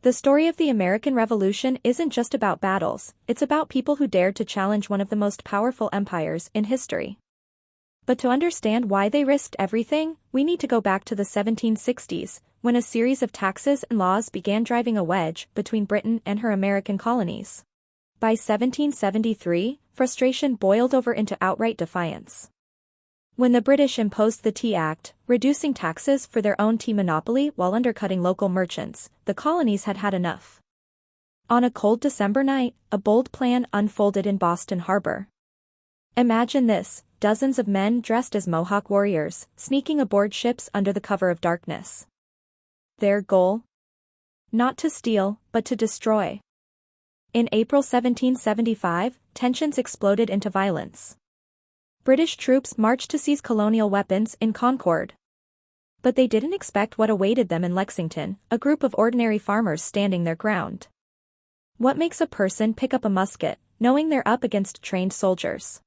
The story of the American Revolution isn't just about battles, it's about people who dared to challenge one of the most powerful empires in history. But to understand why they risked everything, we need to go back to the 1760s, when a series of taxes and laws began driving a wedge between Britain and her American colonies. By 1773, frustration boiled over into outright defiance. When the British imposed the Tea Act, reducing taxes for their own tea monopoly while undercutting local merchants, the colonies had had enough. On a cold December night, a bold plan unfolded in Boston Harbor. Imagine this, dozens of men dressed as Mohawk warriors, sneaking aboard ships under the cover of darkness. Their goal? Not to steal, but to destroy. In April 1775, tensions exploded into violence. British troops marched to seize colonial weapons in Concord. But they didn't expect what awaited them in Lexington, a group of ordinary farmers standing their ground. What makes a person pick up a musket, knowing they're up against trained soldiers?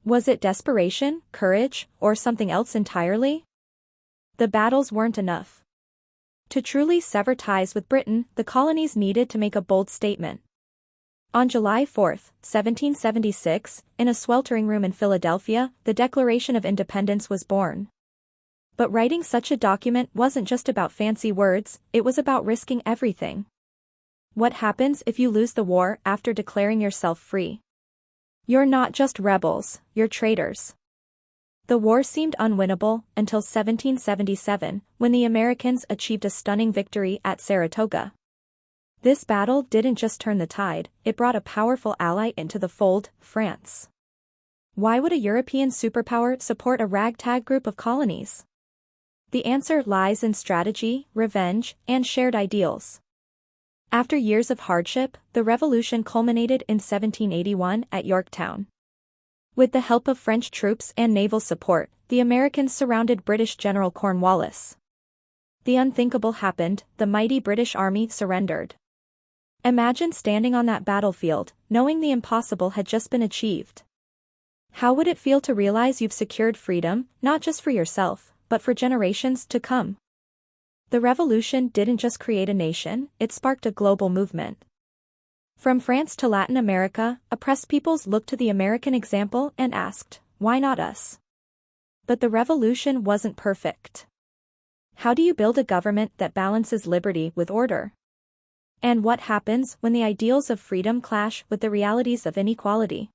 Was it desperation, courage, or something else entirely? The battles weren't enough. To truly sever ties with Britain, the colonies needed to make a bold statement. On July 4, 1776, in a sweltering room in Philadelphia, the Declaration of Independence was born. But writing such a document wasn't just about fancy words, it was about risking everything. What happens if you lose the war after declaring yourself free? You're not just rebels, you're traitors. The war seemed unwinnable until 1777, when the Americans achieved a stunning victory at Saratoga. This battle didn't just turn the tide, it brought a powerful ally into the fold, France. Why would a European superpower support a ragtag group of colonies? The answer lies in strategy, revenge, and shared ideals. After years of hardship, the revolution culminated in 1781 at Yorktown. With the help of French troops and naval support, the Americans surrounded British General Cornwallis. The unthinkable happened, the mighty British Army surrendered. Imagine standing on that battlefield, knowing the impossible had just been achieved. How would it feel to realize you've secured freedom, not just for yourself, but for generations to come? The revolution didn't just create a nation, it sparked a global movement. From France to Latin America, oppressed peoples looked to the American example and asked, why not us? But the revolution wasn't perfect. How do you build a government that balances liberty with order? And what happens when the ideals of freedom clash with the realities of inequality?